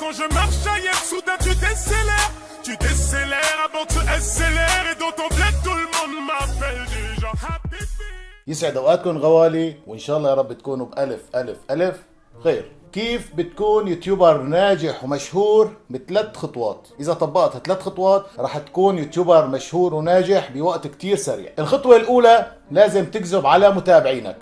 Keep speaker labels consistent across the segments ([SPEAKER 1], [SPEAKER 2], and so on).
[SPEAKER 1] quand je marche ailleurs, soudain tu décélères. Tu décélères avant que tu accélères. Et dans ton bled tout le monde m'appelle déjà Habibi.
[SPEAKER 2] يسعد اوقاتكم غوالي، وان شاء الله يا رب تكونوا بألف ألف ألف خير. كيف بتكون يوتيوبر ناجح ومشهور بثلاث خطوات؟ إذا طبقت 3 خطوات رح تكون يوتيوبر مشهور وناجح بوقت كتير سريع. الخطوة الأولى لازم تكذب على متابعينك.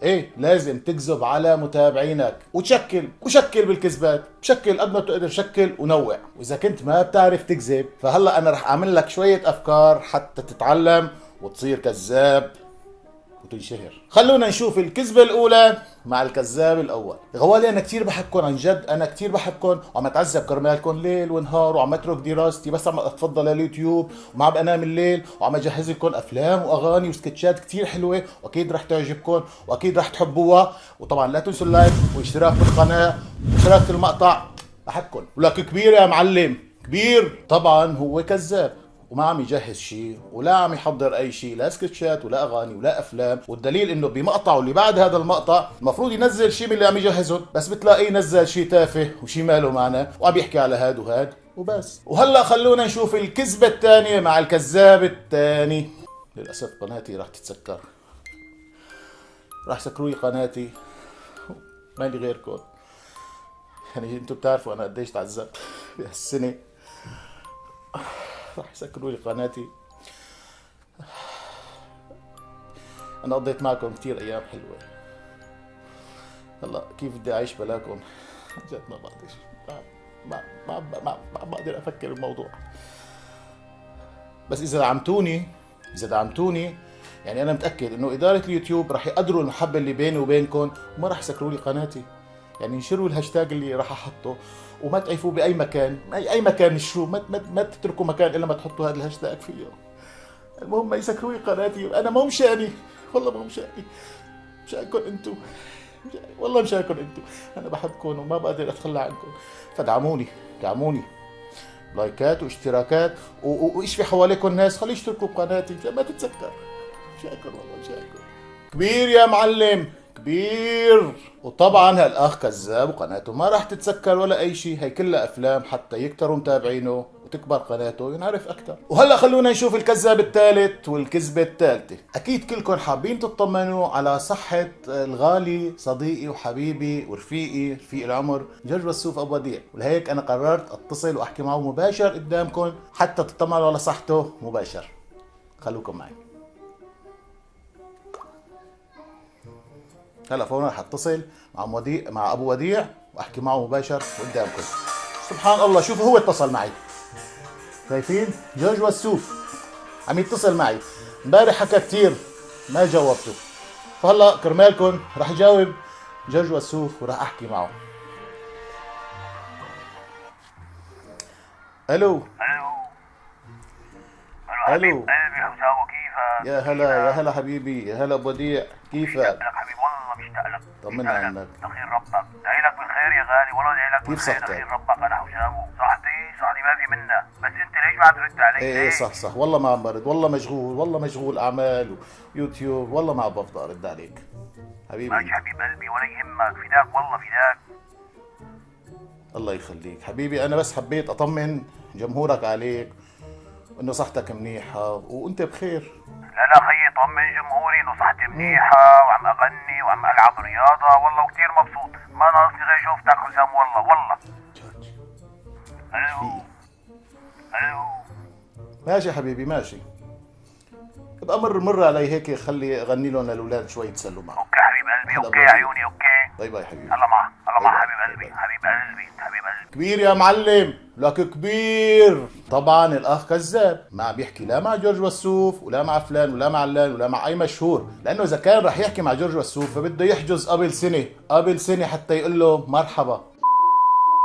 [SPEAKER 2] ايه لازم تكذب على متابعينك وشكل بالكذبات، شكل قد ما تقدر، شكل ونوع. واذا كنت ما بتعرف تكذب فهلا انا رح اعمل لك شوية افكار حتى تتعلم وتصير كذاب وتنشهر. خلونا نشوف الكذبة الأولى مع الكذاب الأول. غوالي أنا كتير بحبكم، عن جد أنا كتير بحبكم، وعم أتعذب كرمالكم ليل ونهار، وعم أترك دراستي بس عم أتفضل اليوتيوب، وما عم أنام الليل، وعم أجهز لكم أفلام وأغاني وسكتشات كتير حلوة، وأكيد رح تعجبكم وأكيد رح تحبوها. وطبعا لا تنسوا اللايك والاشتراك بالقناة واشتراك في المقطع. بحبكم. ولك كبير يا معلم، كبير طبعا هو كذاب وما عم يجهز شيء ولا عم يحضر اي شيء، لا سكتشات ولا اغاني ولا افلام. والدليل انه بمقطعه اللي بعد هذا المقطع المفروض ينزل شيء من اللي عم يجهزهم، بس بتلاقيه نزل شيء تافه وشيء ماله معنى وعم يحكي على هاد وهاد وبس. وهلا خلونا نشوف الكذبة الثانية مع الكذاب الثاني. للاسف قناتي راح تتسكر، راح سكروا لي قناتي، مالي غيركم. يعني انتم بتعرفوا انا قديش تعذبت بهالسنة، راح يسكروا لي قناتي. انا قضيت معكم كثير ايام حلوه، هلا كيف بدي اعيش بلاكم؟ جد ما بقدر، ما بقدر افكر بالموضوع. بس اذا دعمتوني يعني انا متاكد انه اداره اليوتيوب راح يقدروا المحبه اللي بيني وبينكم وما راح يسكروا لي قناتي. يعني انشروا الهاشتاج اللي راح احطه وما تعيفوا باي مكان، اي مكان نشروه، ما تتركوا مكان الا ما تحطوا هذا الهاشتاج فيه. المهم ما يسكروا لي قناتي، انا مو مشاني، والله مو مشاني، مشانكم انتم، والله مشانكم انتم. انا بحبكم وما بقدر اتخلى عنكم، فدعموني، دعموني لايكات واشتراكات واشفي حواليكم ناس خلي يشتركوا بقناتي عشان ما تتسكر. مشانكم والله مشانكم. كبير يا معلم، كبير. وطبعا هالاخ كذاب وقناته ما راح تتسكر ولا اي شيء، هي كلها افلام حتى يكتروا متابعينه وتكبر قناته وينعرف اكثر. وهلا خلونا نشوف الكذاب الثالث والكذبه الثالثه. اكيد كلكم حابين تطمنوا على صحه الغالي صديقي وحبيبي ورفيقي رفيق العمر جورج وسوف ابو وديع، ولهيك انا قررت اتصل واحكي معه مباشر قدامكم حتى تطمنوا على صحته مباشر. خلوكم معي. هلا فورا رح اتصل مع ابو وديع واحكي معه مباشر قدامكم. سبحان الله، شوفوا هو اتصل معي، شايفين؟ جورج وسوف عم يتصل معي. امبارح حكى كثير ما جاوبته، فهلا كرمالكم رح جاوب جورج وسوف ورح احكي معه. الو الو
[SPEAKER 3] قلبي حسام، كيفك؟
[SPEAKER 2] يا هلا حبيبي، يا هلا ابو وديع، كيفك؟
[SPEAKER 3] لك حبيبي والله مشتاق لك.
[SPEAKER 2] طمنا عنك.
[SPEAKER 3] دخيل ربك، دعي لك بالخير يا غالي، والله دعي لك
[SPEAKER 2] كيف
[SPEAKER 3] بالخير.
[SPEAKER 2] صحتك؟
[SPEAKER 3] دخيل ربك. انا حسام، صحتي ما في منها، بس انت ليش ما عم ترد علي؟
[SPEAKER 2] ايه صح والله ما عم برد، والله مشغول اعمال ويوتيوب، والله ما عم بفضى ارد عليك حبيبي.
[SPEAKER 3] ماشي حبيب قلبي، ولا يهمك، فداك والله فداك.
[SPEAKER 2] الله يخليك حبيبي، انا بس حبيت اطمن جمهورك عليك انه صحتك منيحه وانت بخير.
[SPEAKER 3] لا خيي، طمن جمهوري انه صحتي منيحه وعم اغني وعم العب رياضه، والله وكثير مبسوط. ما ناقصني غير شوفتك حسام، والله.
[SPEAKER 2] جورج
[SPEAKER 3] الو
[SPEAKER 2] ماشي حبيبي ماشي، ابقى مر علي هيك، خلي اغني لهم للاولاد شوي يتسلوا معه.
[SPEAKER 3] اوكي حبيب قلبي، اوكي يا عيوني، اوكي.
[SPEAKER 2] باي باي حبيبي.
[SPEAKER 3] الله معك
[SPEAKER 2] باي
[SPEAKER 3] حبيب قلبي، حبيب قلبي.
[SPEAKER 2] كبير يا معلم، لك كبير. طبعا الاخ كذاب، ما عم يحكي لا مع جورج وسوف ولا مع فلان ولا مع علان ولا مع اي مشهور، لانه اذا كان رح يحكي مع جورج وسوف فبده يحجز قبل سنه حتى يقول له مرحبا.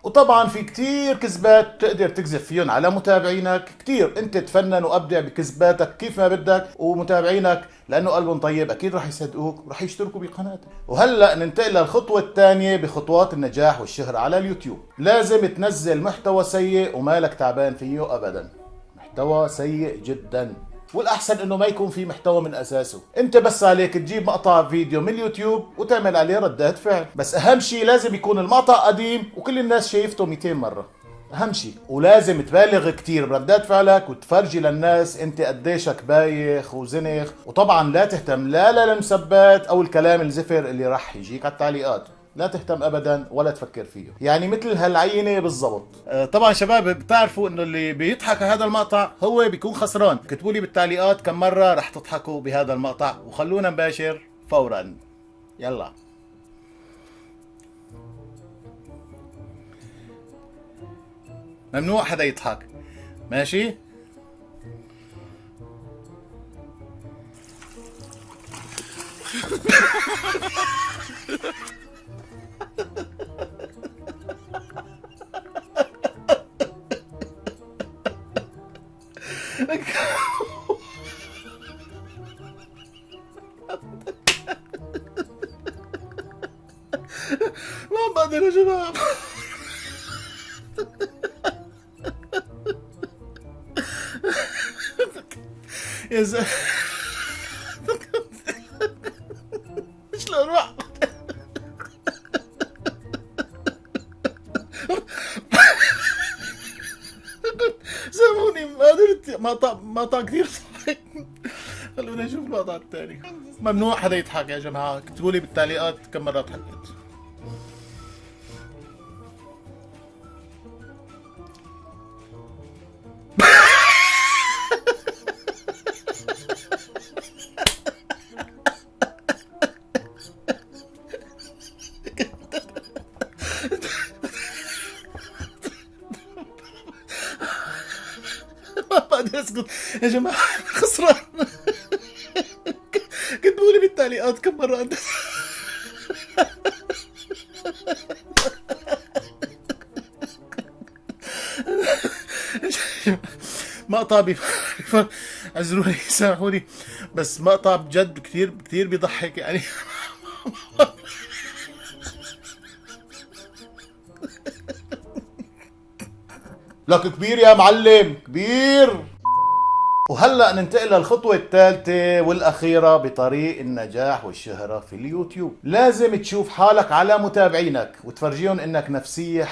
[SPEAKER 2] وطبعا في كتير كذبات تقدر تكذب فيهم على متابعينك، كتير. انت تفنن وابدع بكذباتك كيف ما بدك، ومتابعينك لانه قلبهم طيب اكيد رح يصدقوك ورح يشتركوا بقناتك. وهلا ننتقل للخطوه الثانيه بخطوات النجاح والشهره على اليوتيوب. لازم تنزل محتوى سيء ومالك تعبان فيه ابدا، محتوى سيء جدا والاحسن انه ما يكون في محتوى من اساسه. انت بس عليك تجيب مقطع فيديو من اليوتيوب وتعمل عليه ردات فعل، بس اهم شيء لازم يكون المقطع قديم وكل الناس شايفته 200 مرة، اهم شيء. ولازم تبالغ كتير بردات فعلك وتفرجي للناس انت قديشك بايخ وزنخ. وطبعا لا تهتم لا للمسبات او الكلام الزفر اللي راح يجيك على التعليقات، لا تهتم ابدا ولا تفكر فيه، يعني مثل هالعينه بالضبط. طبعا شباب بتعرفوا انه اللي بيضحك على هذا المقطع هو بيكون خسران. اكتبوا لي بالتعليقات كم مره رح تضحكوا بهذا المقطع وخلونا نباشر فورا. يلا. ممنوع حدا يضحك، ماشي؟ ما بقدر يا جماعة. يا زلمة شلون راح سامحوني ما قدرت. مقطع كثير صحيح. خلونا نشوف المقطع الثاني. ممنوع حدا يضحك يا جماعة، اكتبوا لي بالتعليقات كم مرة ضحكت. ما بقدر اسكت يا جماعة، خسران. كتبوا لي بالتعليقات كم مرة انت. مقطع عذروني سامحوني، بس مقطع بجد كثير كثير بيضحك يعني. لك كبير يا معلم كبير. وهلأ ننتقل للخطوة الثالثة والأخيرة بطريق النجاح والشهرة في اليوتيوب. لازم تشوف حالك على متابعينك وتفرجيهم انك نفسية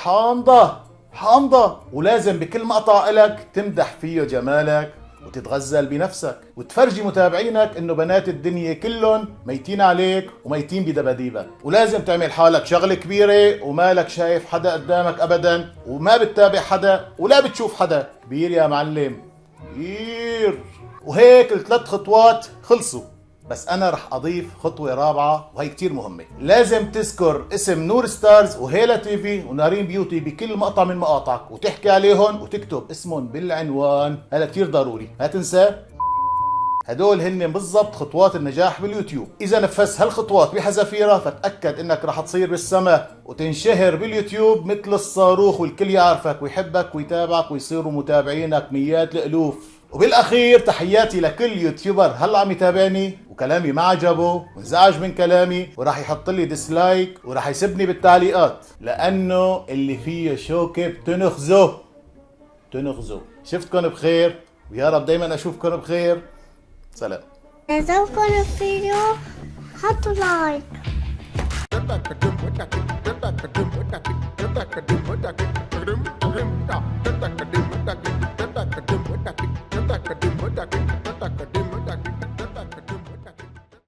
[SPEAKER 2] حامضة، ولازم بكل مقطع لك تمدح فيه جمالك وتتغزل بنفسك وتفرجي متابعينك انه بنات الدنيا كلهم ميتين عليك وميتين بدباديبك. ولازم تعمل حالك شغلة كبيرة ومالك شايف حدا قدامك ابدا، وما بتتابع حدا ولا بتشوف حدا. كبير يا معلم كبير. وهيك الثلاث خطوات خلصوا، بس انا رح اضيف خطوة رابعة وهي كتير مهمة. لازم تذكر اسم نور ستارز وهيلا تي في ونارين بيوتي بكل مقطع من مقاطعك وتحكي عليهم وتكتب اسمهم بالعنوان، هذا كتير ضروري ما تنسى. هدول هن بالضبط خطوات النجاح باليوتيوب. اذا نفذت هالخطوات بحذافيرها فتأكد انك رح تصير بالسماء وتنشهر باليوتيوب مثل الصاروخ، والكل يعرفك ويحبك ويتابعك ويصيروا متابعينك مئات الالوف. وبالاخير تحياتي لكل يوتيوبر هلا عم يتابعني وكلامي ما عجبه وانزعج من كلامي وراح يحط لي ديسلايك وراح يسبني بالتعليقات، لانه اللي فيه شوكه بتنخزه. شفتكم بخير ويا رب دايما اشوفكم بخير. سلام.
[SPEAKER 4] إذا عجبكم الفيديو حطوا لايك.